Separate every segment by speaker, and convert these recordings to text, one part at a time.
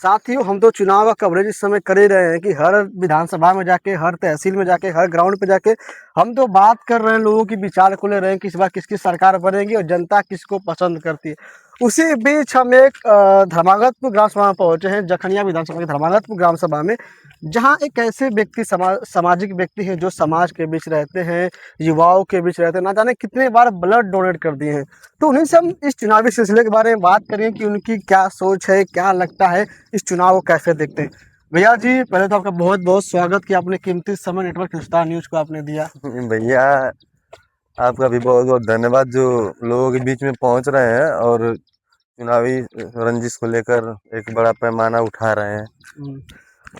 Speaker 1: साथियों, हम तो चुनाव का कवरेज इस समय कर ही रहे हैं कि हर विधानसभा में जाके, हर तहसील में जाके, हर ग्राउंड पे जाके हम तो बात कर रहे हैं, लोगों की विचार को ले रहे हैं कि इस बार किसकी सरकार बनेगी और जनता किसको पसंद करती है। उसी बीच हम एक धर्मागतपुर ग्राम सभा में पहुंचे हैं, जखनिया विधानसभा की धर्मागतपुर ग्राम सभा में, जहां एक ऐसे व्यक्ति, सामाजिक व्यक्ति हैं जो समाज के बीच रहते हैं, युवाओं के बीच रहते हैं, ना जाने कितने बार ब्लड डोनेट कर दिए हैं। तो उन्हीं से हम इस चुनावी सिलसिले के बारे में बात करें कि उनकी क्या सोच है, क्या लगता है, इस चुनाव को कैसे देखते हैं। भैया जी, पहले तो आपका बहुत बहुत स्वागत कि आपने कीमती समय नेटवर्क हिंदुस्तान न्यूज को आपने दिया।
Speaker 2: भैया, आपका भी बहुत बहुत धन्यवाद जो लोगों के बीच में पहुंच रहे हैं और चुनावी रंजिश को लेकर एक बड़ा पैमाना उठा रहे हैं।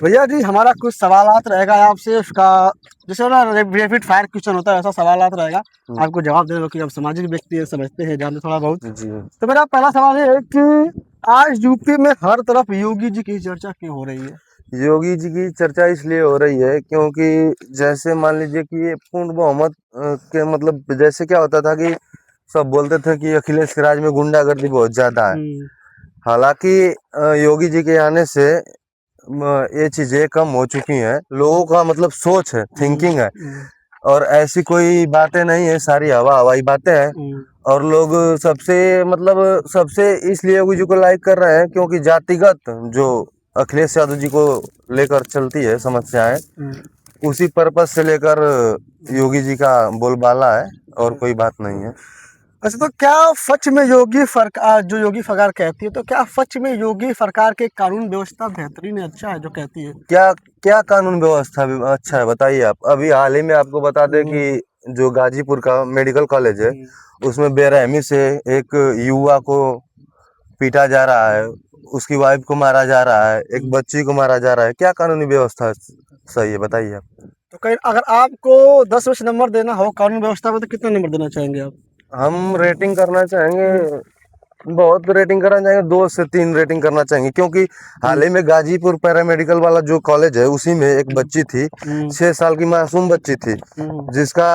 Speaker 1: भैया जी, हमारा कुछ सवालात रहेगा आपसे, उसका जैसे ना रैपिड फायर क्वेश्चन होता है वैसा सवालात रहेगा, आपको जवाब देना कि आप सामाजिक व्यक्ति है, समझते हैं, जानते थोड़ा बहुत
Speaker 2: जी।
Speaker 1: तो मेरा पहला सवाल ये है कि आज यूपी में हर तरफ योगी जी की चर्चा क्यों हो रही है?
Speaker 2: योगी जी की चर्चा इसलिए हो रही है क्योंकि जैसे मान लीजिए कि ये पूर्ण बहुमत के मतलब जैसे क्या होता था कि सब बोलते थे कि अखिलेश के राज में गुंडागर्दी बहुत ज्यादा है। हालांकि योगी जी के आने से ये चीजें कम हो चुकी हैं। लोगों का मतलब सोच है, थिंकिंग है, और ऐसी कोई बातें नहीं है, सारी हवाई बातें हैं। और लोग सबसे इसलिए योगी जी को लाइक कर रहे हैं क्योंकि जातिगत जो अखिलेश यादव जी को लेकर चलती है समस्याएं, उसी पर्पज से लेकर योगी जी का बोलबाला है और कोई बात नहीं है।
Speaker 1: अच्छा, तो क्या सच में योगी सरकार, जो योगी सरकार कहती है, तो क्या सच में योगी सरकार के कानून व्यवस्था बेहतरीन है, अच्छा है जो कहती है?
Speaker 2: क्या क्या कानून व्यवस्था अच्छा है बताइए आप। अभी हाल ही में आपको बता दें कि जो गाजीपुर का मेडिकल कॉलेज है, उसमें बेरहमी से एक युवा को पीटा जा रहा है, उसकी वाइफ को मारा जा रहा है, एक बच्ची को मारा जा रहा है। क्या कानूनी व्यवस्था सही है बताइए आप।
Speaker 1: तो कहीं अगर आपको 10 में से नंबर देना हो कानून व्यवस्था में, तो कितने नंबर देना चाहेंगे आप?
Speaker 2: हम रेटिंग करना चाहेंगे, बहुत रेटिंग करना चाहेंगे, 2 से 3 रेटिंग करना चाहेंगे क्योंकि हाल ही में गाजीपुर पैरामेडिकल वाला जो कॉलेज है, उसी में एक बच्ची थी, 6 साल की मासूम बच्ची थी, जिसका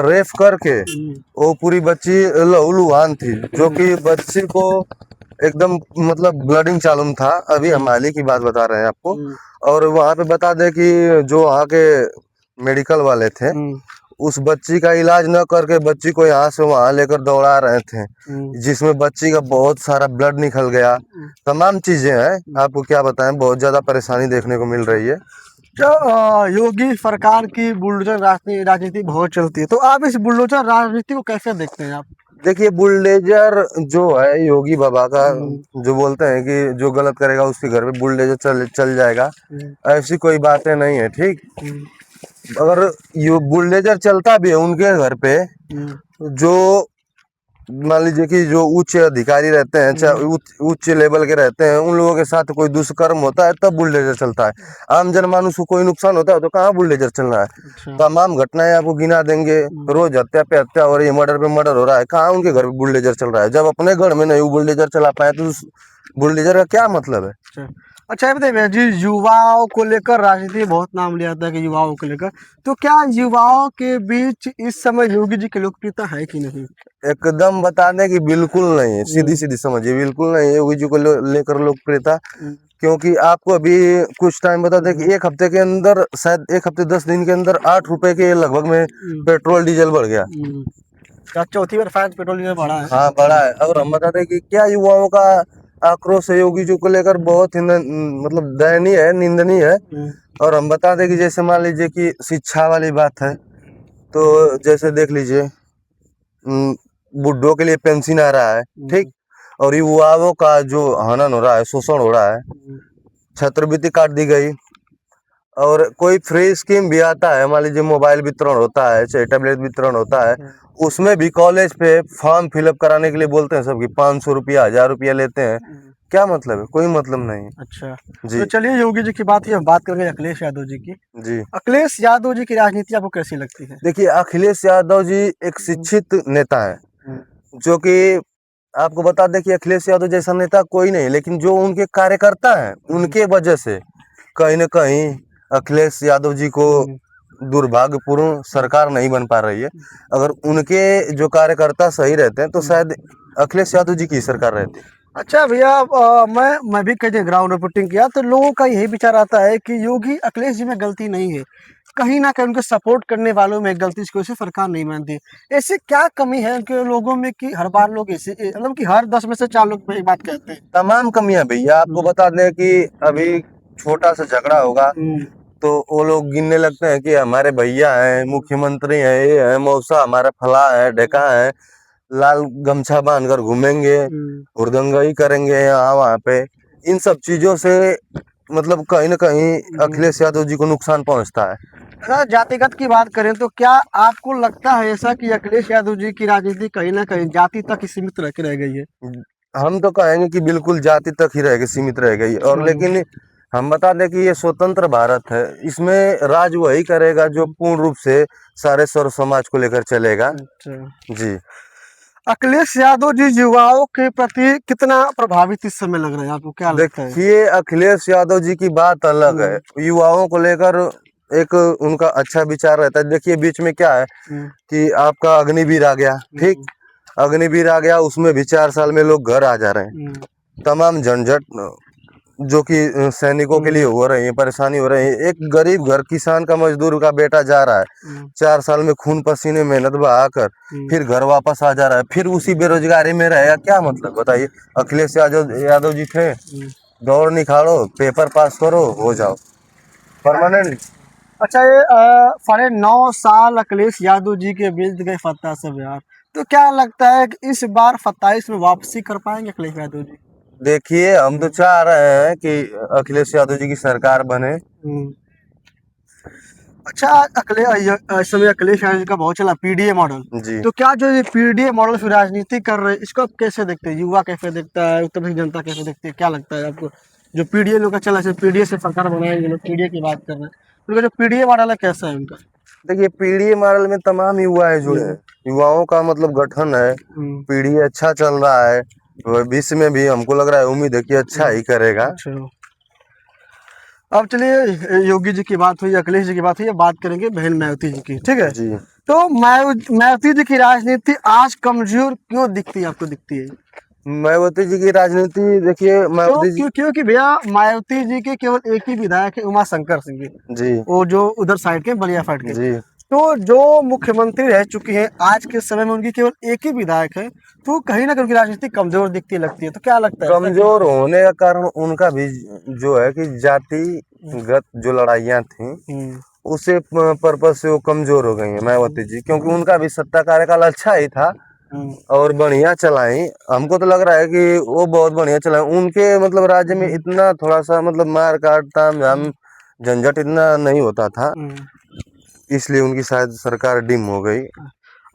Speaker 2: रेप करके वो पूरी बच्ची लहूलुहान थी, जो कि बच्ची को एकदम मतलब ब्लडिंग चालू था। अभी हम हाल ही की बात बता रहे हैं आपको। और वहाँ पे बता दें कि जो वहाँ के मेडिकल वाले थे, उस बच्ची का इलाज न करके बच्ची को यहाँ से वहाँ लेकर दौड़ा रहे थे, जिसमें बच्ची का बहुत सारा ब्लड निकल गया। तमाम चीजें हैं, आपको क्या बताएं, बहुत ज्यादा परेशानी देखने को मिल रही है।
Speaker 1: जो योगी सरकार की बुलडोजर राजनीति बहुत चलती है, तो आप इस बुलडोजर राजनीति को कैसे देखते हैं आप?
Speaker 2: देखिए, बुलडोजर जो है योगी बाबा का, जो बोलते हैं कि जो गलत करेगा उसके घर पे बुलडोजर चल जाएगा, ऐसी कोई बातें नहीं है। ठीक, अगर ये बुलडोजर चलता भी है उनके घर पे, जो मान लीजिए कि जो उच्च अधिकारी रहते हैं, चाहे उच्च लेवल के रहते हैं, उन लोगों के साथ कोई दुष्कर्म होता है तब बुलडोजर चलता है। आम जनमानुष को कोई नुकसान होता है तो कहाँ बुलडोजर चल रहा है?
Speaker 1: अच्छा।
Speaker 2: तमाम घटनाएं आपको गिना देंगे, रोज हत्या पे हत्या हो रही है, मर्डर पे मर्डर हो रहा है, कहाँ उनके घर पे बुलडोजर चल रहा है? जब अपने घर में नहीं बुलडोजर चला पाए तो बुलडोजर का क्या मतलब है?
Speaker 1: अच्छा, ये बताइए जी, युवाओं को लेकर राजनीति बहुत नाम लिया जाता है कि युवाओं को लेकर, तो क्या युवाओं के बीच इस समय योगी जी की लोकप्रियता है कि नहीं?
Speaker 2: एकदम बता दें कि बिल्कुल नहीं है, सीधी सीधी समझिए, बिल्कुल नहीं है योगी जी को लेकर लोकप्रियता। क्योंकि आपको अभी कुछ टाइम बता दें कि 1 हफ्ते के अंदर, शायद 1 हफ्ते 10 दिन के अंदर 8 रुपए के लगभग में पेट्रोल डीजल बढ़ गया।
Speaker 1: चौथी बार शायद पेट्रोल डीजल बढ़ा है।
Speaker 2: हाँ, बढ़ा है। और हम बता दें कि क्या युवाओं का आक्रोश है योगी जी को लेकर, बहुत ही मतलब दयनीय है, निंदनीय है। और हम बता दें कि जैसे मान लीजिए कि शिक्षा वाली बात है, तो जैसे देख लीजिए, बुड्ढों के लिए पेंशन आ रहा है, ठीक, और युवाओं का जो हनन हो रहा है, शोषण हो रहा है, छात्रवृत्ति काट दी गई। और कोई फ्री स्कीम भी आता है, मान लीजिए मोबाइल वितरण होता है, चाहे टैबलेट वितरण होता है, उसमें भी कॉलेज पे फॉर्म फिलअप कराने के लिए बोलते हैं सबकी 500 रुपया 1000 रुपया लेते हैं। क्या मतलब है? कोई मतलब नहीं।
Speaker 1: अच्छा
Speaker 2: जी।
Speaker 1: तो चलिए, योगी जी की बात ही हम बात करेंगे अखिलेश यादव जी की।
Speaker 2: जी,
Speaker 1: अखिलेश यादव जी की राजनीति आपको कैसी लगती है?
Speaker 2: देखिए, अखिलेश यादव जी एक शिक्षित नेता है, जो कि आपको बता दें कि अखिलेश यादव जैसा नेता कोई नहीं, लेकिन जो उनके कार्यकर्ता हैं, उनके वजह से कहीं न कहीं अखिलेश यादव जी को दुर्भाग्यपूर्ण सरकार नहीं बन पा रही है। अगर उनके जो कार्यकर्ता सही रहते हैं तो शायद अखिलेश यादव जी की सरकार रहती।
Speaker 1: अच्छा भैया, मैं भी कई जगह ग्राउंड रिपोर्टिंग किया तो लोगों का यही विचार आता है कि योगी अखिलेश जी में गलती नहीं है, कहीं ना कहीं उनको सपोर्ट करने वालों में गलती, इसकी वजह से सरकार नहीं मानती। ऐसे क्या कमी है उनके लोगों में कि हर बार लोग ऐसे, मतलब कि हर 10 में से 4 लोग एक बात कहते हैं।
Speaker 2: तमाम कमियां भैया, आपको बता दें कि अभी छोटा सा झगड़ा होगा
Speaker 1: हम्म,
Speaker 2: तो वो लोग गिनने लगते हैं कि हमारे भैया हैं, मुख्यमंत्री हैं, ये है, मौसा हमारा फला है, ढेका है, लाल गमछा बांधकर घूमेंगे,
Speaker 1: हम्म,
Speaker 2: हुड़दंगई करेंगे यहाँ वहाँ पे। इन सब चीजों से मतलब कहीं ना कहीं
Speaker 1: हम्म।
Speaker 2: अखिलेश यादव जी को नुकसान पहुंचता है।
Speaker 1: अगर जातिगत की बात करें तो क्या आपको लगता है ऐसा कि अखिलेश यादव जी की राजनीति कहीं ना कहीं जाति तक ही सीमित रह के रह गई है?
Speaker 2: हम तो कहेंगे कि बिल्कुल जाति तक ही रहेगी, सीमित रह गई। और लेकिन हम बता दें कि ये स्वतंत्र भारत है, इसमें राज वही करेगा जो पूर्ण रूप से सारे सर्व समाज को लेकर चलेगा।
Speaker 1: अच्छा,
Speaker 2: जी
Speaker 1: अखिलेश यादव जी युवाओं के प्रति कितना प्रभावित इस समय लग रहे हैं, आपको क्या लगता है?
Speaker 2: देखिए, अखिलेश यादव जी की बात अलग है,
Speaker 1: हम्म,
Speaker 2: युवाओं को लेकर एक उनका अच्छा विचार रहता है। देखिए बीच में क्या है
Speaker 1: हम्म,
Speaker 2: कि आपका अग्निवीर आ गया, ठीक,
Speaker 1: हम्म,
Speaker 2: अग्निवीर आ गया, उसमें भी 4 साल में लोग घर आ जा रहे हैं।
Speaker 1: हम्म,
Speaker 2: तमाम झंझट जो कि सैनिकों के लिए हो रही है, परेशानी हो रही है। एक गरीब घर किसान का, मजदूर का बेटा जा रहा है,
Speaker 1: हम्म,
Speaker 2: 4 साल में खून पसीने मेहनत बहाकर
Speaker 1: हम्म,
Speaker 2: फिर घर वापस आ जा रहा है, फिर उसी बेरोजगारी में रहेगा, क्या मतलब बताइए। अखिलेश यादव जी थे,
Speaker 1: हम्म।
Speaker 2: दौड़ निकालो, पेपर पास करो, हो जाओ परमानेंट।
Speaker 1: अच्छा, ये 9.5 साल अखिलेश यादव जी के बीत गए फत्ता से बिहार, तो क्या लगता है कि इस बार 27 में वापसी कर पाएंगे अखिलेश यादव जी?
Speaker 2: देखिए, हम तो चाह रहे हैं कि अखिलेश यादव जी की सरकार बने।
Speaker 1: हम्म। अच्छा, इस समय अखिलेश यादव जी का बहुत चला पीडीए मॉडल,
Speaker 2: जी
Speaker 1: तो क्या जो ये पीडीए मॉडल फिर राजनीति कर रहे हैं इसको आप कैसे देखते हैं? युवा कैसे देखता है, उत्तर प्रदेश जनता कैसे देखती है, क्या लगता है आपको? जो पीडीए लोग का चला, पीडीए से सरकार बनाएंगे, लोग पीडीए की बात कर रहे हैं, उनका जो पीडीए मॉडल है कैसा है उनका?
Speaker 2: देखिए, पीढ़ी मॉडल में तमाम युवाएं जुड़े
Speaker 1: हम्म,
Speaker 2: हैं, युवाओं का मतलब गठन है,
Speaker 1: हम्म,
Speaker 2: पीढ़ी अच्छा चल रहा है। भविष्य में भी हमको लग रहा है, उम्मीद है कि अच्छा ही करेगा।
Speaker 1: अच्छा, अब चलिए, योगी जी की बात हुई, अखिलेश जी की बात हुई, अब बात करेंगे बहन मायावती जी की, ठीक है?
Speaker 2: जी,
Speaker 1: तो मायावती जी की राजनीति आज कमजोर क्यों दिखती है, आपको दिखती है?
Speaker 2: मायावती जी की राजनीति, देखिए
Speaker 1: क्यों
Speaker 2: मायावती जी।
Speaker 1: क्यों क्योंकि भैया मायावती जी के केवल एक ही विधायक है, उमा शंकर सिंह जी,
Speaker 2: जी
Speaker 1: वो जो उधर साइड के, बलिया साइड के।
Speaker 2: जी
Speaker 1: तो जो मुख्यमंत्री रह चुकी है आज के समय में, उनकी केवल एक ही विधायक है, तो कहीं ना कहीं उनकी राजनीति कमजोर दिखती लगती है, तो क्या लगता है ऐसा क्यों?
Speaker 2: कमजोर होने का कारण उनका भी जो है कि जातिगत जो लड़ाइयाँ थी,
Speaker 1: हम्म,
Speaker 2: उसे पर्पज से वो कमजोर हो गई है मायावती जी, क्योंकि उनका भी सत्ता कार्यकाल अच्छा ही था
Speaker 1: हम्म,
Speaker 2: और बढ़िया चलाई। हमको तो लग रहा है कि वो बहुत बढ़िया चलाए। उनके मतलब राज्य में
Speaker 1: हम्म,
Speaker 2: इतना थोड़ा सा मतलब मार काट ताम झाम झंझट इतना नहीं होता था,
Speaker 1: हम्म।
Speaker 2: इसलिए उनकी शायद सरकार डिम हो गई।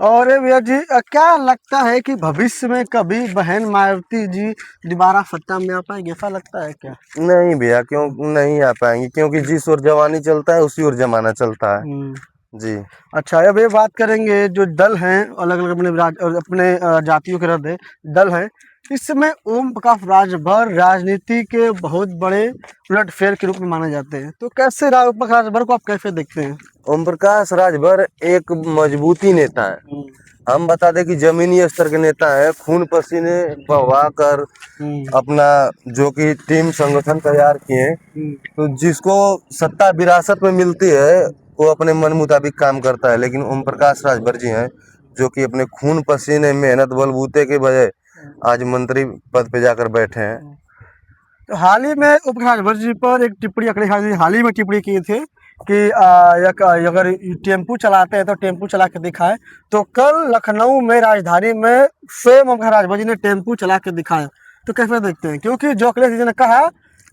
Speaker 1: और ये भैया जी, क्या लगता है कि भविष्य में कभी बहन मायावती जी दोबारा सत्ता में आ पाएंगे, ऐसा लगता है क्या?
Speaker 2: नहीं भैया, क्यों नहीं आ पाएंगे, क्योंकि जिस ओर जवानी चलता है उसी ओर जमाना चलता है।
Speaker 1: हम्म।
Speaker 2: जी
Speaker 1: अच्छा, अब ये बात करेंगे जो दल हैं, अलग अलग अपने और अपने जातियों के रहते दल हैं, इस समय ओम प्रकाश राजभर राजनीति के बहुत बड़े उलटफेर के रूप में माने जाते हैं, तो कैसे ओम प्रकाश राजभर को आप कैसे देखते हैं?
Speaker 2: ओम प्रकाश राजभर एक मजबूती नेता है।
Speaker 1: हम्म,
Speaker 2: हम बता दें कि जमीनी स्तर के नेता है, खून पसीने बहा कर
Speaker 1: हम्म,
Speaker 2: अपना जो कि टीम संगठन तैयार किए।
Speaker 1: हम्म,
Speaker 2: तो जिसको सत्ता विरासत में मिलती है वो अपने मन मुताबिक काम करता है, लेकिन ओम प्रकाश राजभर जी हैं जो कि अपने खून पसीने मेहनत बलबूते के बजाय आज मंत्री पद पे जाकर बैठे हैं।
Speaker 1: तो हाल ही में ओम प्रकाश राजभर जी पर एक टिप्पणी अखिलेश यादव जी हाल ही में टिप्पणी किए थे कि अगर टेम्पू चलाते हैं तो टेम्पू चला के दिखाए, तो कल लखनऊ में राजधानी में स्वयं ओम प्रकाश राजभर जी ने टेम्पू चला के दिखाया, तो कैसे देखते हैं? क्योंकि जो अखिलेश जी ने कहा,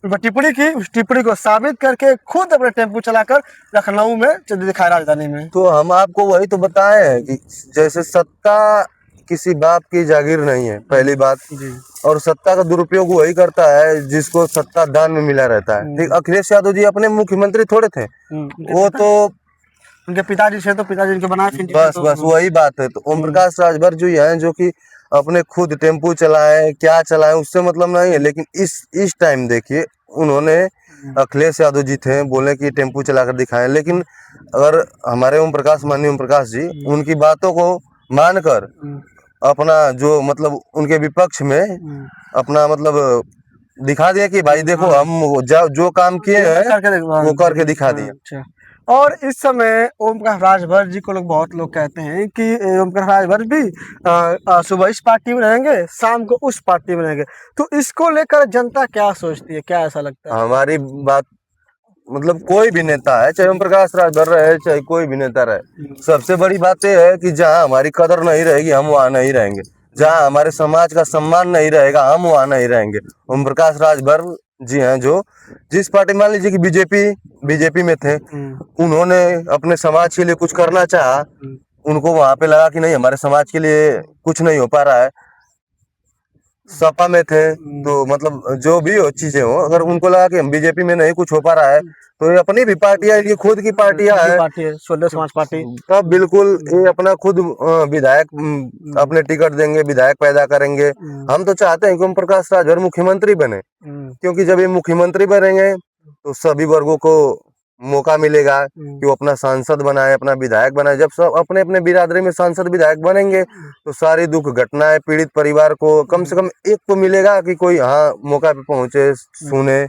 Speaker 1: टिप्पणी की, उस टिप्पणी को साबित करके खुद अपने टेम्पू चलाकर लखनऊ में दिखाया, राजधानी में।
Speaker 2: तो हम आपको वही तो बताए हैं कि जैसे सत्ता किसी बाप की जागीर नहीं है, पहली बात।
Speaker 1: जी।
Speaker 2: और सत्ता का दुरुपयोग वही करता है जिसको सत्ता दान में मिला रहता है, ठीक। अखिलेश यादव जी अपने मुख्यमंत्री थोड़े थे, वो तो
Speaker 1: उनके पिताजी से, तो पिताजी उनके बनाए फिर
Speaker 2: बस बस वही बात है। तो ओम प्रकाश राजभर जो हैं जो कि अपने खुद टेम्पू चलाए क्या चलाए उससे मतलब नहीं है, लेकिन इस टाइम देखिए उन्होंने, अखिलेश यादव जी थे बोले कि टेम्पू चलाकर दिखाएं, लेकिन अगर हमारे ओम प्रकाश, माननीय ओम प्रकाश जी, उनकी बातों को मानकर अपना जो मतलब उनके विपक्ष में अपना मतलब दिखा दिया कि भाई देखो हम जो काम किए हैं वो करके दिखा दिया।
Speaker 1: अच्छा। और इस समय ओम प्रकाश राजभर जी को बहुत लोग कहते हैं कि ओम प्रकाश राजभर भी सुबह इस पार्टी में रहेंगे, शाम को उस पार्टी में रहेंगे। तो इसको लेकर जनता क्या सोचती है, क्या ऐसा लगता है?
Speaker 2: हमारी बात मतलब कोई भी नेता है, चाहे ओम प्रकाश राजभर रहे चाहे कोई भी नेता रहे, सबसे बड़ी बात यह है कि जहाँ हमारी कदर नहीं रहेगी हम वहाँ नहीं रहेंगे, जहाँ हमारे समाज का सम्मान नहीं रहेगा हम वहाँ नहीं रहेंगे। ओम प्रकाश राजभर जी हैं जो जिस पार्टी, मान लीजिए कि बीजेपी में थे, उन्होंने अपने समाज के लिए कुछ करना चाहा, उनको वहां पे लगा कि नहीं हमारे समाज के लिए कुछ नहीं हो पा रहा है। सपा में थे तो मतलब जो भी हो चीजें हो, अगर उनको लगा कि हम बीजेपी में नहीं कुछ हो पा रहा है तो ये अपनी भी पार्टियां, इनकी खुद की पार्टियां है,
Speaker 1: स्वदेश समाज पार्टी,
Speaker 2: तब बिल्कुल ये अपना खुद विधायक अपने टिकट देंगे, विधायक पैदा करेंगे। हम तो चाहते हैं कि ओम प्रकाश राजभर मुख्यमंत्री बने, क्योंकि जब ये मुख्यमंत्री बनेंगे तो सभी वर्गों को मौका मिलेगा कि वो अपना सांसद बनाए, अपना विधायक बनाए। जब सब अपने अपने बिरादरी में सांसद विधायक बनेंगे तो सारी दुख घटनाएं पीड़ित परिवार को कम से कम एक तो मिलेगा कि कोई हाँ मौका पे पहुंचे, सुने।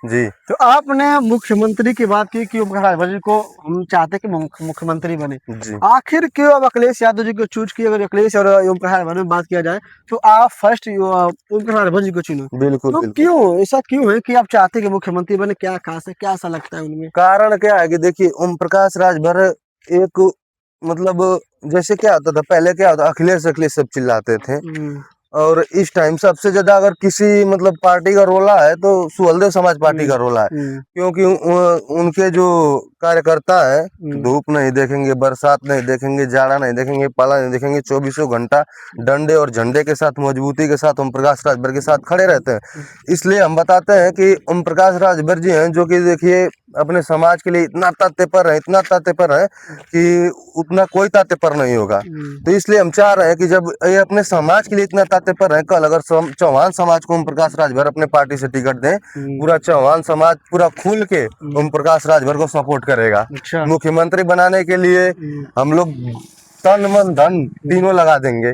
Speaker 2: जी।
Speaker 1: तो आपने मुख्यमंत्री की बात की कि ओम प्रकाश राजभर जी को हम चाहते हैं कि मुख्यमंत्री बने,
Speaker 2: जी।
Speaker 1: आखिर क्यों अब अखिलेश यादव जी को चूज किया? अगर अखिलेश और ओम प्रकाश राजभर में बात किया जाए तो आप फर्स्ट ओम प्रकाश राजभर जी को चुनो।
Speaker 2: बिल्कुल
Speaker 1: तो
Speaker 2: बिल्कुल।
Speaker 1: क्यों ऐसा क्यों है कि आप चाहते हैं कि मुख्यमंत्री बने? क्या खास है, क्या ऐसा लगता है उनमें?
Speaker 2: कारण क्या है कि देखिए ओम प्रकाश राजभर एक मतलब जैसे क्या होता था पहले, क्या होता अखिलेश अखिलेश सब चिल्लाते थे, और इस टाइम सबसे ज्यादा अगर किसी मतलब पार्टी का रोला है तो सुहलदेव समाज पार्टी का रोला है, क्योंकि उनके जो कार्यकर्ता है धूप नहीं देखेंगे, बरसात नहीं देखेंगे, जाड़ा नहीं देखेंगे, पाला नहीं देखेंगे, 24 घंटा डंडे और झंडे के साथ मजबूती के साथ ओम प्रकाश राजभर के साथ खड़े रहते हैं। इसलिए हम बताते हैं कि ओम प्रकाश राजभर जी हैं जो कि देखिए अपने समाज के लिए इतना तत्पर है, इतना तत्पर है कि उतना कोई तत्पर नहीं होगा। तो इसलिए हम चाह रहे हैं कि जब ये अपने समाज के लिए इतना तत्पर है, कल अगर चौहान समाज को ओम प्रकाश राजभर अपने पार्टी से टिकट दें, पूरा चौहान समाज पूरा खुल के ओम प्रकाश राजभर को सपोर्ट करेगा।
Speaker 1: अच्छा।
Speaker 2: मुख्यमंत्री बनाने के लिए हम लोग तन मन धन तीनों लगा देंगे।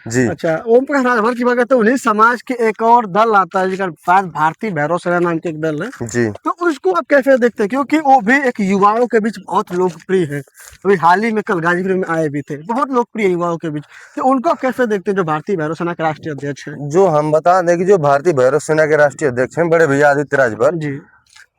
Speaker 2: जी।
Speaker 1: अच्छा, ओम प्रकाश राजभर की बात करते हैं, उन्हीं समाज के एक और दल आता है जिसका शायद भारतीय भैरव सेना नाम के एक दल है।
Speaker 2: जी।
Speaker 1: तो उसको आप कैसे देखते हैं? क्योंकि वो भी एक युवाओं के बीच बहुत लोकप्रिय है, अभी हाल ही में कल गाजीपुर में आए भी थे, बहुत लोकप्रिय युवाओं के बीच। तो उनको आप कैसे देखते हैं जो भारतीय भैरव सेना के राष्ट्रीय अध्यक्ष है?
Speaker 2: जो हम बता दें कि जो भारतीय भैरव सेना के राष्ट्रीय अध्यक्ष हैं बड़े भैया आदित्य राजभर
Speaker 1: जी।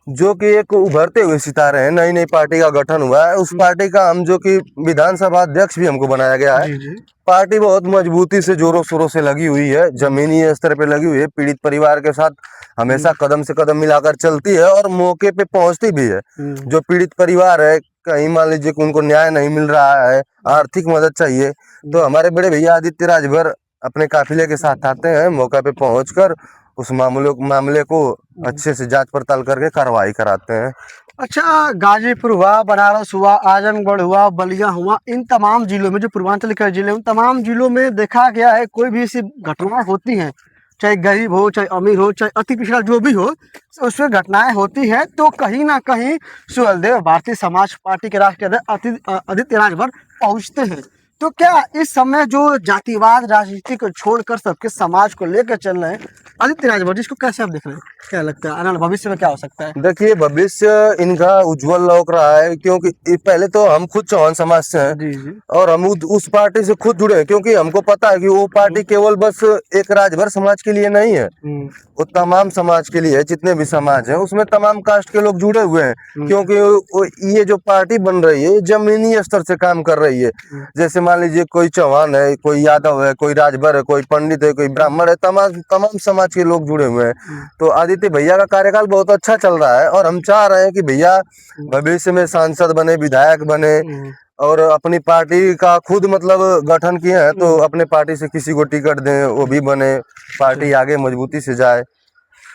Speaker 2: जो कि एक उभरते हुए सितारे हैं, नई नई पार्टी का गठन हुआ है, उस पार्टी का हम जो कि विधानसभा अध्यक्ष भी हमको बनाया गया है।
Speaker 1: जी जी।
Speaker 2: पार्टी बहुत मजबूती से जोरों शोरों से लगी हुई है, जमीनी स्तर पे लगी हुई है, पीड़ित परिवार के साथ हमेशा कदम से कदम मिलाकर चलती है और मौके पे पहुंचती भी है। जो पीड़ित परिवार है, कहीं मान लीजिए कि उनको न्याय नहीं मिल रहा है, आर्थिक मदद चाहिए, तो हमारे बड़े भैया आदित्य राजभर अपने काफिले के साथ आते हैं, मौका पे पहुंचकर उस मामले को अच्छे से जांच पड़ताल करके कार्रवाई कराते हैं।
Speaker 1: अच्छा, गाजीपुर हुआ, बनारस हुआ, आजमगढ़ हुआ, बलिया हुआ, इन तमाम जिलों में जो पूर्वांचल के जिले, उन तमाम जिलों में देखा गया है कोई भी ऐसी घटनाएं होती हैं, चाहे गरीब हो, चाहे अमीर हो, चाहे अति पिछड़ा जो भी हो, उसमें घटनाएं होती है तो कहीं ना कहीं सुहलदेव भारतीय समाज पार्टी के राष्ट्रीय अध्यक्ष आदित्य राजभर पहुंचते हैं। तो क्या इस समय जो जातिवाद राजनीति को छोड़कर सबके समाज को लेकर चल रहे हैं आदित्य राजभर, जिसको कैसे आप देख रहे हैं? क्या लगता है आने वाले भविष्य में क्या हो सकता है?
Speaker 2: देखिए भविष्य इनका उज्जवल लौक रहा है, क्योंकि पहले तो हम खुद चौहान समाज से हैं।
Speaker 1: जी जी।
Speaker 2: और हम उस पार्टी से खुद जुड़े हैं, क्योंकि हमको पता है कि वो पार्टी केवल बस एक राजभर समाज के लिए नहीं है, वो तमाम समाज के लिए है, जितने भी समाज हैं उसमें तमाम कास्ट के लोग जुड़े हुए हैं। क्योंकि ये जो पार्टी बन रही है जमीनी स्तर से काम कर रही है। जैसे मान लीजिए कोई चौहान है, कोई यादव है, कोई राजभर है, कोई पंडित है, कोई ब्राह्मण है, तमाम समाज के लोग जुड़े हुए हैं। तो आदित्य भैया का कार्यकाल बहुत अच्छा चल रहा है और हम चाह रहे हैं कि भैया भविष्य में सांसद बने, विधायक बने और अपनी पार्टी का खुद मतलब गठन किए हैं तो अपने पार्टी से किसी को टिकट दें, वो भी बने, पार्टी आगे मजबूती से जाए।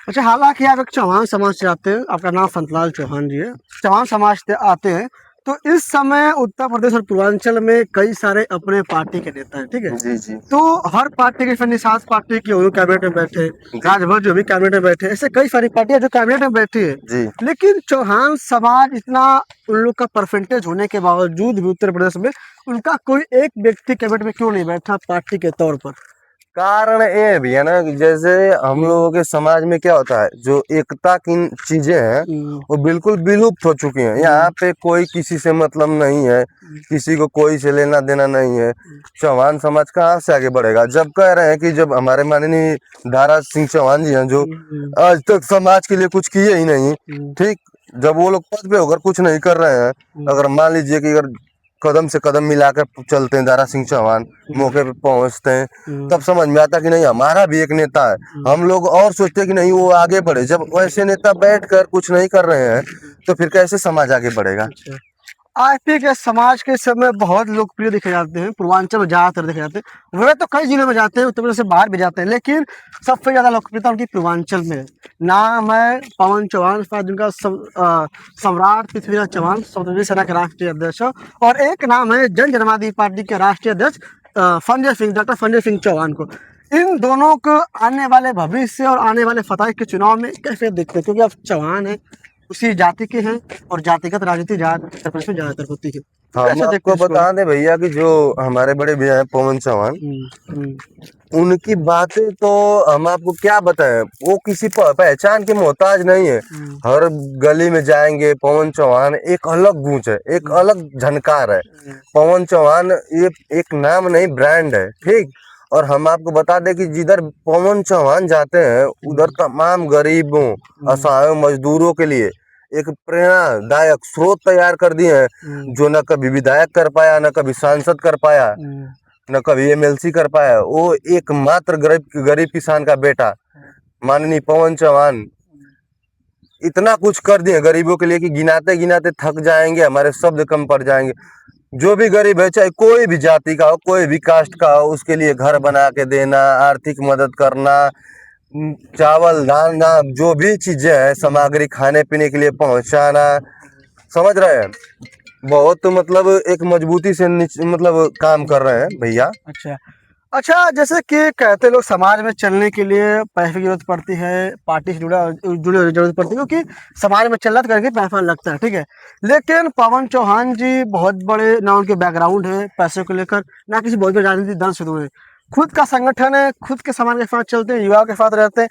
Speaker 1: अच्छा, हालांकि आप एक चौहान समाज से आते हैं, आपका नाम फंतलाल चौहान जी है, चौहान समाज से आते हैं, तो इस समय उत्तर प्रदेश और पूर्वांचल में कई सारे अपने पार्टी के नेता हैं, ठीक है।
Speaker 2: जी जी
Speaker 1: तो हर पार्टी के निषाद पार्टी की वो कैबिनेट में बैठे, राजभर जो भी कैबिनेट में बैठे, ऐसे कई सारी पार्टियां जो कैबिनेट में बैठी है।
Speaker 2: जी।
Speaker 1: लेकिन चौहान समाज इतना उन लोग का परसेंटेज होने के बावजूद भी उत्तर प्रदेश में उनका कोई एक व्यक्ति कैबिनेट में क्यों नहीं बैठा पार्टी के तौर पर?
Speaker 2: कारण ये भी है ना कि जैसे हम लोगों के समाज में क्या होता है, जो एकता की चीजें हैं वो बिल्कुल विलुप्त हो चुकी हैं। यहाँ पे कोई किसी से मतलब नहीं है, किसी को कोई से लेना देना नहीं है। चौहान समाज कहाँ से आगे बढ़ेगा? जब कह रहे हैं कि जब हमारे माननीय दारा सिंह चौहान जी हैं जो आज तक समाज के लिए कुछ किए ही नहीं, ठीक, जब वो लोग पद पे होकर कुछ नहीं कर रहे हैं, अगर मान लीजिए कि अगर कदम से कदम मिलाकर चलते हैं दारा सिंह चौहान, मौके पे पहुंचते हैं, तब समझ में आता कि नहीं हमारा भी एक नेता है। हम लोग और सोचते हैं कि नहीं वो आगे बढ़े। जब वैसे नेता बैठकर कुछ नहीं कर रहे हैं तो फिर कैसे समाज आगे बढ़ेगा?
Speaker 1: आरपी के समाज के समय बहुत लोकप्रिय देखे जाते हैं, पूर्वांचल में ज्यादातर देखे जाते हैं। वे तो कई जिलों में जाते हैं, उत्तर प्रदेश से बाहर भी जाते हैं, लेकिन सबसे ज्यादा लोकप्रियता उनकी पूर्वांचल में है। नाम है पवन चौहान, जिनका सम्राट पृथ्वीराज चौहान स्वतंत्र सेना के राष्ट्रीय अध्यक्ष, और एक नाम है जन जनवादी पार्टी के राष्ट्रीय अध्यक्ष संजय सिंह, डॉक्टर संजय सिंह चौहान को। इन दोनों को आने वाले भविष्य और आने वाले फतह के चुनाव में कैसे देखते हैं? क्योंकि अब चौहान है, उसी जाति के हैं, और जातिगत राजनीति उत्तर प्रदेश में ज्यादातर होती है।
Speaker 2: हम आपको बता दें भैया कि जो हमारे बड़े भैया हैं पवन चौहान, उनकी बातें तो हम आपको क्या बताएं, वो किसी पहचान के मोहताज नहीं है। हर गली में जाएंगे पवन चौहान एक अलग गूंज है, एक अलग झनकार है। पवन चौहान ये एक नाम नहीं, ब्रांड है, ठीक। और हम आपको बता दें कि जिधर पवन चौहान जाते हैं उधर तमाम गरीबों, असहायों, मजदूरों के लिए एक प्रेरणादायक स्रोत तैयार कर दिए हैं, जो न कभी विधायक कर पाया, न कभी सांसद कर पाया, न कभी एमएलसी कर पाया। वो एकमात्र गरीब किसान का बेटा माननीय पवन चौहान इतना कुछ कर दिए गरीबों के लिए कि गिनाते गिनाते थक जाएंगे, हमारे शब्द कम पड़ जाएंगे। जो भी गरीब है, चाहे कोई भी जाति का हो, कोई भी कास्ट का हो, उसके लिए घर बना के देना, आर्थिक मदद करना, चावल दाना, जो भी चीजें हैं, सामग्री खाने पीने के लिए पहुंचाना, समझ रहे हैं। बहुत मतलब एक मजबूती से मतलब काम कर रहे हैं भैया।
Speaker 1: अच्छा, जैसे कि कहते लोग समाज में चलने के लिए पैसे की जरूरत पड़ती है, पार्टी से जुड़े जरूरत पड़ती है, क्योंकि समाज में चलना करके पैसा लगता है, ठीक है। लेकिन पवन चौहान जी बहुत बड़े, ना उनके बैकग्राउंड है पैसे को लेकर, ना किसी बहुत बड़े राजनीतिक दल से जुड़े, खुद का संगठन है, खुद के समाज के साथ चलते हैं, युवाओं के साथ रहते हैं।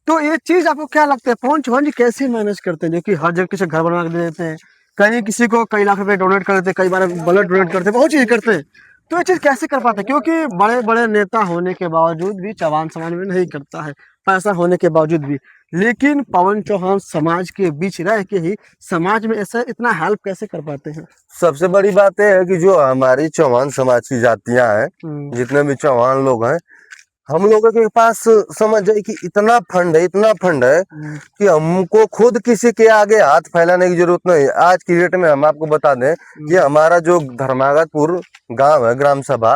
Speaker 1: तो ये चीज आपको क्या लगता है, पवन चौहान जी कैसे मैनेज करते हैं, जो कि हर जगह किसी घर बनवा के दे देते हैं, कहीं किसी को कई लाख रुपए डोनेट कर देते हैं, कई बार ब्लड डोनेट करते हैं, बहुत चीज करते हैं। तो ये चीज कैसे कर पाते हैं? क्योंकि बड़े बड़े नेता होने के बावजूद भी चौहान समाज में नहीं करता है, पैसा होने के बावजूद भी। लेकिन पवन चौहान समाज के बीच रह के ही समाज में ऐसा इतना हेल्प कैसे कर पाते हैं?
Speaker 2: सबसे बड़ी बात यह है कि जो हमारी चौहान समाज की जातियां हैं, जितने भी चौहान लोग हैं, हम लोगों के पास समझ जाए कि इतना फंड है, इतना फंड है कि हमको खुद किसी के आगे हाथ फैलाने की जरूरत नहीं। आज की डेट में हम आपको बता दें कि हमारा जो धर्मागतपुर गांव है, ग्राम सभा,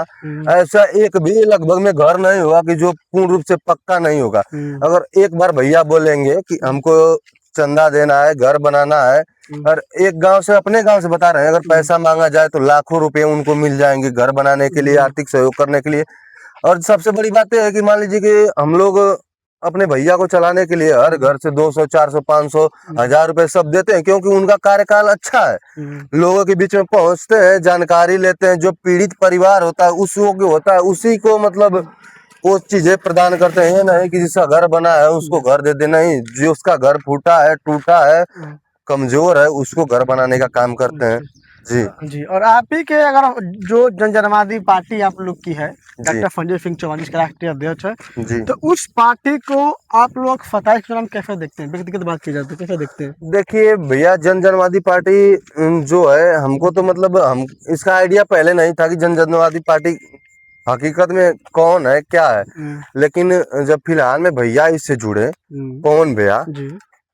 Speaker 2: ऐसा एक भी लगभग में घर नहीं होगा कि जो पूर्ण रूप से पक्का नहीं होगा। अगर एक बार भैया बोलेंगे कि हमको चंदा देना है, घर बनाना है, और एक गांव से, अपने गांव से बता रहे हैं, अगर पैसा मांगा जाए तो लाखों रुपए उनको मिल जाएंगे घर बनाने के लिए, आर्थिक सहयोग करने के लिए। और सबसे बड़ी बात यह है कि मान लीजिए कि हम लोग अपने भैया को चलाने के लिए हर घर से 200, 400, 500, 1000 रुपए सब देते हैं, क्योंकि उनका कार्यकाल अच्छा है। लोगों के बीच में पहुंचते हैं, जानकारी लेते हैं, जो पीड़ित परिवार होता है उसको होता है, उसी को मतलब वो चीजें प्रदान करते हैं। नहीं कि जिसका घर बना है उसको घर दे देना, नहीं, जो उसका घर फूटा है, टूटा है, कमजोर है, उसको घर बनाने का काम करते हैं। जी।
Speaker 1: और आप ही के, अगर जो जन जनवादी पार्टी आप लोग की है, डॉक्टर संजय सिंह चौहान जिसके राष्ट्रीय अध्यक्ष है, तो उस पार्टी को आप लोग फतह के चुनाव कैसे देखते हैं? व्यक्तिगत बात की जाती है, कैसे देखते हैं?
Speaker 2: देखिए भैया, जन जनवादी पार्टी जो है, हमको तो मतलब हम इसका आइडिया पहले नहीं था कि जन जनवादी पार्टी हकीकत में कौन है, क्या है। लेकिन जब फिलहाल में भैया इससे जुड़े, पवन भैया,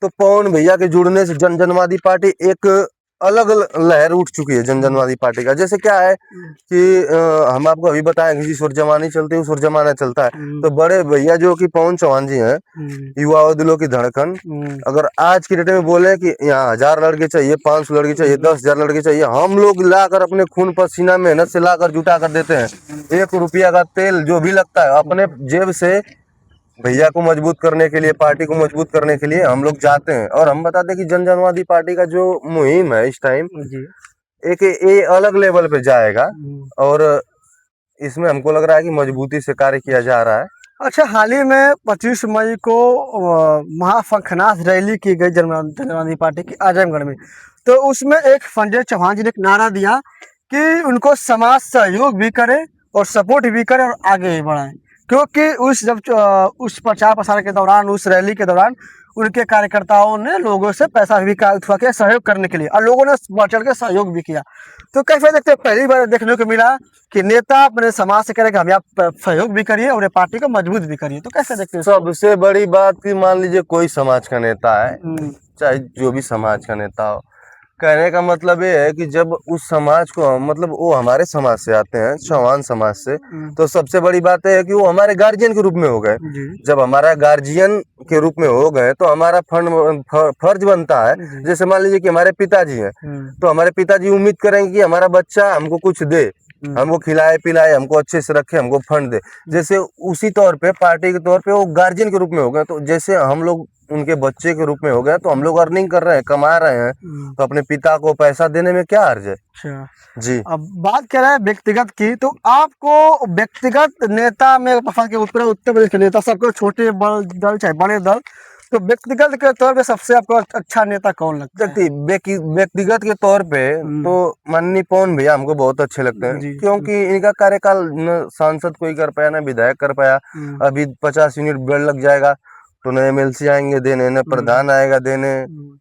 Speaker 2: तो पवन भैया के जुड़ने से जन जनवादी पार्टी एक अलग लहर उठ चुकी है जन जनवादी पार्टी का। जैसे क्या है कि हम आपको अभी बताएं कि जिस ओर जमानी चलती है उस ओर जमाना चलता है। तो बड़े भैया जो कि पवन चौहान जी हैं, युवा दिलों की धड़कन, अगर आज की डेट में बोले कि यहाँ 1000 लड़के चाहिए, 500 लड़के चाहिए, 10,000 लड़के चाहिए, हम लोग लाकर अपने खून पसीना मेहनत से लाकर जुटा कर देते हैं। 1 रुपया का तेल जो भी लगता है अपने जेब से भैया को मजबूत करने के लिए, पार्टी को मजबूत करने के लिए हम लोग जाते हैं। और हम बताते हैं कि जन जनवादी पार्टी का जो मुहिम है इस टाइम एक ये अलग लेवल पे जाएगा और इसमें हमको लग रहा है कि मजबूती से कार्य किया जा रहा है।
Speaker 1: अच्छा, हाल ही में 25 मई को महाफंखनास रैली की गई जनवादी पार्टी की आजमगढ़ में। तो उसमें एक संजय चौहान जी ने एक नारा दिया कि उनको समाज सहयोग भी करे और सपोर्ट भी करे और आगे भी बढ़ाए, क्योंकि उस प्रचार प्रसार के दौरान, उस रैली के दौरान उनके कार्यकर्ताओं ने लोगों से पैसा भी उठवा के सहयोग करने के लिए, और लोगों ने बढ़ चढ़ के सहयोग भी किया। तो कैसे देखते हैं, पहली बार देखने को मिला कि नेता अपने समाज से करेगा कि आप सहयोग भी करिए और ये पार्टी को मजबूत भी करिए। तो कैसे देखते हैं?
Speaker 2: सबसे बड़ी बात की मान लीजिए कोई समाज का नेता है, चाहे जो भी समाज का नेता हो, कहने का मतलब ये है कि जब उस समाज को, मतलब वो हमारे समाज से आते हैं, चौहान समाज से, तो सबसे बड़ी बात है कि वो हमारे गार्जियन के रूप में हो गए। जब हमारा गार्जियन के रूप में हो गए तो हमारा फर्ज बनता है। जैसे मान लीजिए कि हमारे पिताजी हैं, तो हमारे पिताजी उम्मीद करेंगे कि हमारा बच्चा हमको कुछ दे, हमको खिलाए पिलाए, हमको अच्छे से रखे, हमको फंड दे। जैसे उसी तौर पे पार्टी के तौर पे वो गार्जियन के रूप में हो गए। तो जैसे हम लोग उनके बच्चे के रूप में हो गए, तो हम लोग अर्निंग कर रहे हैं, कमा रहे हैं, तो अपने पिता को पैसा देने में क्या हर्ज है?
Speaker 1: अच्छा
Speaker 2: जी,
Speaker 1: अब बात कर रहे हैं व्यक्तिगत की, तो आपको व्यक्तिगत नेता में पसंद के उत्तर प्रदेश के नेता, सबको छोटे बड़ दल चाहे बड़े दल, तो व्यक्तिगत के तौर पे सबसे आपको अच्छा नेता कौन लगता है?
Speaker 2: व्यक्तिगत के तौर पे तो माननीय पवन भैया हमको बहुत अच्छे लगते हैं, क्योंकि इनका कार्यकाल न सांसद कोई कर पाया, न विधायक कर पाया। अभी 50 यूनिट ब्लड लग जाएगा तो न एमएलसी आएंगे देने, न प्रधान आएगा देने,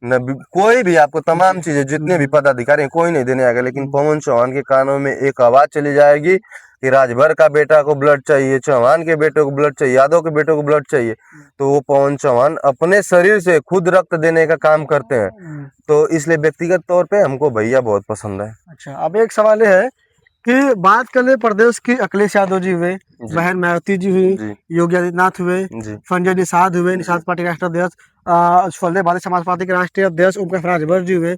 Speaker 2: न कोई भी आपको तमाम चीजें, जितने भी पदाधिकारी हैं कोई नहीं देने आएगा। लेकिन पवन चौहान के कानों में एक आवाज चली जाएगी कि राजभर का बेटा को ब्लड चाहिए, चौहान के बेटे को ब्लड चाहिए, यादव के बेटे को ब्लड चाहिए, तो वो पवन चौहान अपने शरीर से खुद रक्त देने का काम करते हैं। तो इसलिए व्यक्तिगत तौर पे हमको भैया बहुत पसंद है।
Speaker 1: अच्छा, अब एक सवाल ये है कि बात करें प्रदेश की, अखिलेश यादव जी हुए, बहन मायावती जी हुई, योगी आदित्यनाथ हुए, संजय निषाद हुए, निषाद पार्टी के राष्ट्रीय अध्यक्ष, फलदेव भारतीय समाज पार्टी के राष्ट्रीय अध्यक्ष ओम प्रकाश राजभर जी हुए,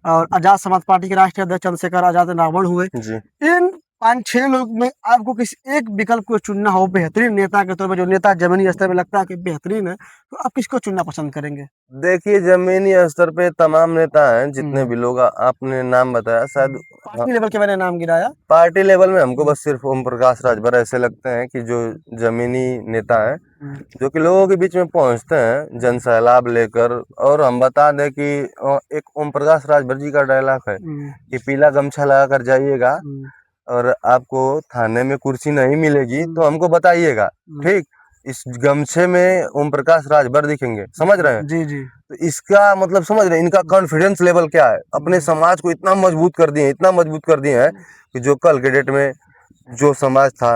Speaker 1: और आजाद समाज पार्टी के राष्ट्रीय अध्यक्ष चंद्रशेखर आजाद रावण हुए। इन 5-6 लोग में आपको किसी एक विकल्प को चुनना हो बेहतरीन नेता के तौर पर, जो नेता जमीनी स्तर पे लगता है कि बेहतरीन है, तो आप किसको चुनना पसंद करेंगे?
Speaker 2: देखिए, जमीनी स्तर पे तमाम नेता हैं, जितने भी लोग आपने नाम बताया, शायद
Speaker 1: पार्टी लेवल के मैंने नाम गिराया।
Speaker 2: पार्टी लेवल में हमको बस सिर्फ ओम प्रकाश राजभर ऐसे लगते हैं कि जो जमीनी नेता हैं, जो कि लोगों के बीच में पहुंचते हैं जन सैलाब लेकर। और हम बता दें कि एक ओम प्रकाश राजभर जी का डायलॉग है कि पीला गमछा लगा कर जाइएगा और आपको थाने में कुर्सी नहीं मिलेगी तो हमको बताइएगा, ठीक? इस गमछे में ओम प्रकाश राजभर दिखेंगे, समझ रहे हैं?
Speaker 1: जी जी।
Speaker 2: तो इसका मतलब समझ रहे हैं, इनका कॉन्फिडेंस लेवल क्या है, अपने समाज को इतना मजबूत कर दिए, इतना मजबूत कर दिए हैं कि जो कल के डेट में जो समाज था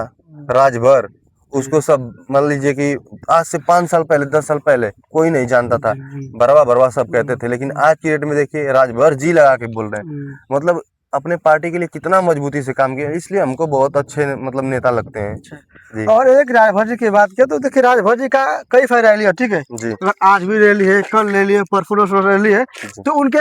Speaker 2: राजभर, उसको सब मान लीजिए कि आज से 5 साल पहले, 10 साल पहले कोई नहीं जानता था, बरवा बरवा सब कहते थे। लेकिन आज की डेट में देखिए राजभर जी लगा के बोल रहे हैं, मतलब अपने पार्टी के लिए कितना मजबूती से काम किया। इसलिए हमको बहुत अच्छे मतलब नेता लगते हैं जी।
Speaker 1: और एक राजभर जी की बात किया तो देखिए, राजभर जी का कई सारी रैली है, ठीक है जी, आज भी रैली है, कल रैली है, परसों रैली है, तो उनके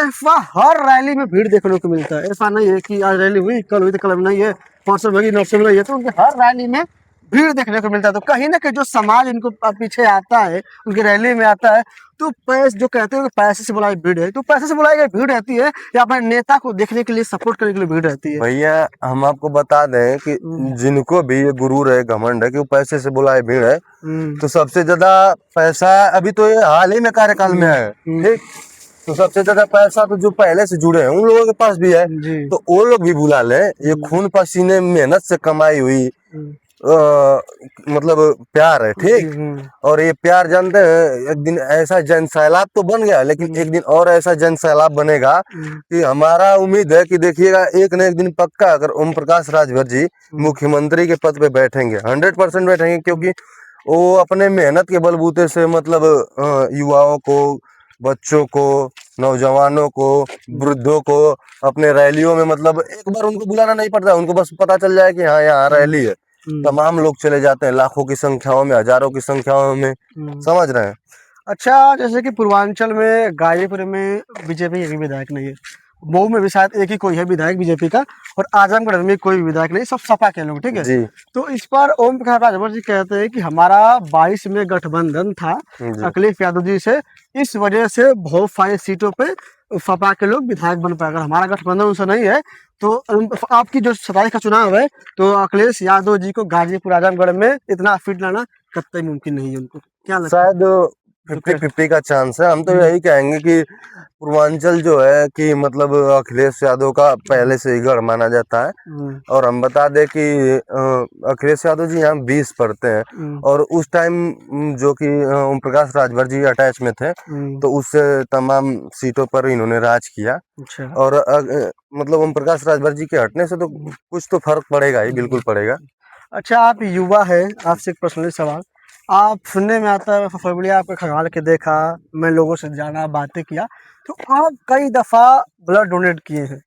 Speaker 1: हर रैली में भीड़ देखने को मिलता है। ऐसा नहीं है कि आज रैली हुई, कल हुई तो कल नहीं है, परसों हुई नरसों में है, तो उनके हर रैली में भीड़ देखने को मिलता है। तो कहीं ना कहीं जो समाज इनको पीछे आता है, उनकी रैली में आता है, तो पैसे जो कहते हैं पैसे से बुलाई भीड़ है, तो पैसे से बुलाई गई भीड़ रहती है या अपने नेता को देखने के लिए, सपोर्ट करने के लिए भीड़ रहती है?
Speaker 2: भैया हम आपको बता दें कि जिनको भी ये गुरूर है, घमंड है कि वो पैसे से बुलाई भीड़ है, तो सबसे ज्यादा पैसा अभी तो ये हाल ही में कार्यकाल में है, ठीक? तो सबसे ज्यादा पैसा तो जो पहले से जुड़े हैं उन लोगों के पास भी है, तो वो लोग भी बुला ले। ये खून पसीने मेहनत से कमाई हुई मतलब प्यार है, ठीक? और ये प्यार जानते हैं, एक दिन ऐसा जन सैलाब तो बन गया, लेकिन एक दिन और ऐसा जन सैलाब बनेगा कि हमारा उम्मीद है कि देखिएगा एक न एक दिन पक्का अगर ओम प्रकाश राजभर जी मुख्यमंत्री के पद पे बैठेंगे, 100% बैठेंगे, क्योंकि वो अपने मेहनत के बलबूते से मतलब युवाओं को, बच्चों को नौजवानों को, वृद्धों को अपने रैलियों में, मतलब एक बार उनको बुलाना नहीं पड़ता, उनको बस पता चल जाए कि हाँ यहाँ रैली है, तमाम लोग चले जाते हैं, लाखों की संख्याओं में, हजारों की संख्याओं में, समझ रहे हैं।
Speaker 1: अच्छा, जैसे कि पूर्वांचल में गाजीपुर में बीजेपी एक भी विधायक नहीं है, मऊ में भी शायद एक ही कोई है विधायक बीजेपी का, और आजमगढ़ में कोई भी विधायक नहीं, सब सपा के लोग, ठीक है।
Speaker 2: जी
Speaker 1: तो इस पर ओम प्रकाश राजभर जी कहते हैं कि हमारा 22 में गठबंधन था
Speaker 2: जी
Speaker 1: अखिलेश यादव जी से, इस वजह से बहुत सारी सीटों पे सपा के लोग विधायक बन पाए। अगर हमारा गठबंधन उनसे नहीं है तो आपकी जो 27 का चुनाव है, तो अखिलेश यादव जी को गाजीपुर आजमगढ़ में इतना सीट लाना कतई मुमकिन नहीं है। उनको क्या लगता है?
Speaker 2: शायद 50-50 का चांस है। हम तो यही कहेंगे कि पूर्वांचल जो है कि मतलब अखिलेश यादव का पहले से ही गढ़ माना जाता है। और हम बता दें कि अखिलेश यादव जी यहाँ 20 पढ़ते हैं, और उस टाइम जो कि ओम प्रकाश राजभर जी अटैच में थे, तो उससे तमाम सीटों पर इन्होंने राज किया।
Speaker 1: अच्छा।
Speaker 2: और मतलब ओम प्रकाश राजभर जी के हटने से तो कुछ तो फर्क पड़ेगा ही, बिल्कुल पड़ेगा।
Speaker 1: अच्छा, आप युवा है, आपसे एक पर्सनली सवाल, आप सुनने में आता है, सोशल मीडिया पे खंगाल के देखा, मैं लोगों से जाना, बातें किया, तो आप कई दफ़ा ब्लड डोनेट किए हैं।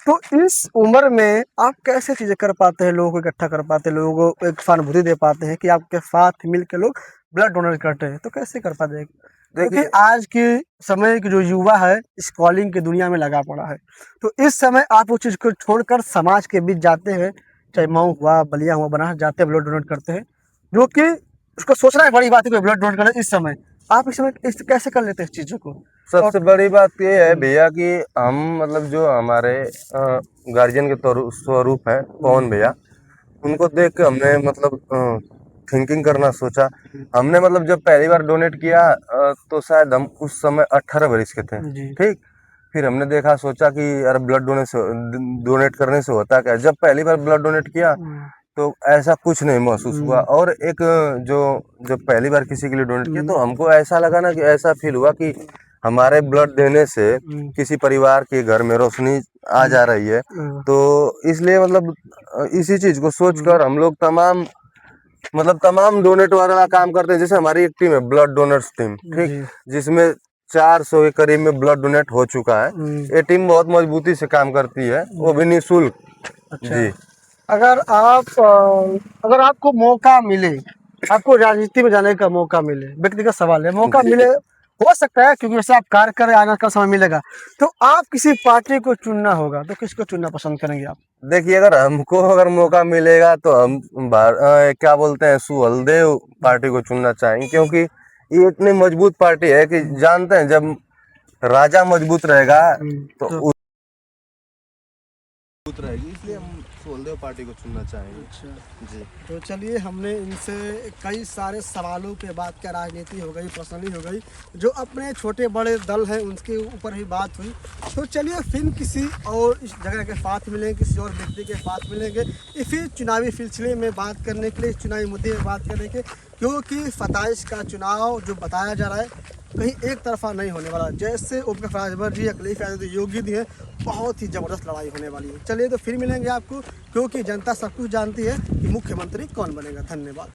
Speaker 1: तो इस उम्र में आप कैसे चीज़ें कर पाते हैं, लोगों को इकट्ठा कर पाते हैं, लोगों को एक सहानुभूति दे पाते हैं कि आपके साथ मिल के लोग ब्लड डोनेट करते हैं, तो कैसे कर पाते हैं? क्योंकि
Speaker 2: देखिए,
Speaker 1: आज के समय की जो युवा है इस कॉलिंग की दुनिया में लगा पड़ा है, तो इस समय आप उस चीज़ को छोड़कर समाज के बीच जाते हैं, चाहे मऊ हुआ, बलिया हुआ, बनारस जाते हैं, ब्लड डोनेट करते हैं, जो कि उसको सोचना है बड़ी बात है कि ब्लड डोनेट करें इस समय। आप इस समय इस कैसे कर लेते हैं इस चीज़ों को?
Speaker 2: सबसे बड़ी बात ये है भैया कि हम मतलब जो हमारे गार्जियन के स्वरूप है पवन भैया, उनको देख के हमने मतलब थिंकिंग करना सोचा। हमने मतलब जब पहली बार डोनेट किया तो शायद हम उस समय 18 वर्ष के थे,
Speaker 1: जी।
Speaker 2: ठीक। फिर हमने देखा, सोचा कि यार ब्लड डोनेट करने से होता क्या। जब पहली बार ब्लड डोनेट किया तो ऐसा कुछ नहीं महसूस हुआ। और एक जो जब पहली बार किसी के लिए डोनेट किया तो हमको ऐसा लगा ना, कि ऐसा फील हुआ कि हमारे ब्लड देने से किसी परिवार के घर में रोशनी आ जा रही है। तो इसलिए मतलब इसी चीज को सोचकर हम लोग तमाम डोनेट वाला काम करते हैं। जैसे हमारी एक टीम है, ब्लड डोनर्स टीम, ठीक, जिसमें 400 के करीब में ब्लड डोनेट हो चुका है। ये टीम बहुत मजबूती से काम करती है, वो भी निःशुल्क।
Speaker 1: अच्छा।
Speaker 2: जी।
Speaker 1: अगर आपको मौका मिले, आपको राजनीति में जाने का मौका मिले, व्यक्तिगत सवाल है, मौका मिले, हो सकता है क्योंकि वैसे आप कार्य कर आने का समय मिलेगा, तो आप किसी पार्टी को चुनना होगा तो किसको चुनना पसंद करेंगे आप?
Speaker 2: देखिए, अगर मौका मिलेगा तो हम क्या बोलते हैं, सुहलदेव पार्टी को चुनना चाहेंगे, क्योंकि ये इतनी मजबूत पार्टी है कि जानते हैं जब राजा मजबूत रहेगा तो मजबूत रहेगी, इसलिए हम सुहलदेव पार्टी को चुनना चाहेंगे।
Speaker 1: अच्छा।
Speaker 2: जी।
Speaker 1: तो चलिए, हमने इनसे कई सारे सवालों पे बात किया, राजनीति हो गई, पर्सनली हो गई, जो अपने छोटे बड़े दल हैं उनके ऊपर ही बात हुई। तो चलिए फिर किसी और इस जगह के साथ मिलेंगे, किसी और व्यक्ति के साथ मिलेंगे, इसी चुनावी सिलसिले में बात करने के लिए, चुनावी मुद्दे में बात करने के, क्योंकि 27 का चुनाव जो बताया जा रहा है कहीं एक तरफा नहीं होने वाला। जैसे ओम प्रकाश राजभर जी, अखिलेश यादव योगी जी हैं, बहुत ही ज़बरदस्त लड़ाई होने वाली है। चलिए, तो फिर मिलेंगे आपको, क्योंकि जनता सब कुछ जानती है कि मुख्यमंत्री कौन बनेगा। धन्यवाद।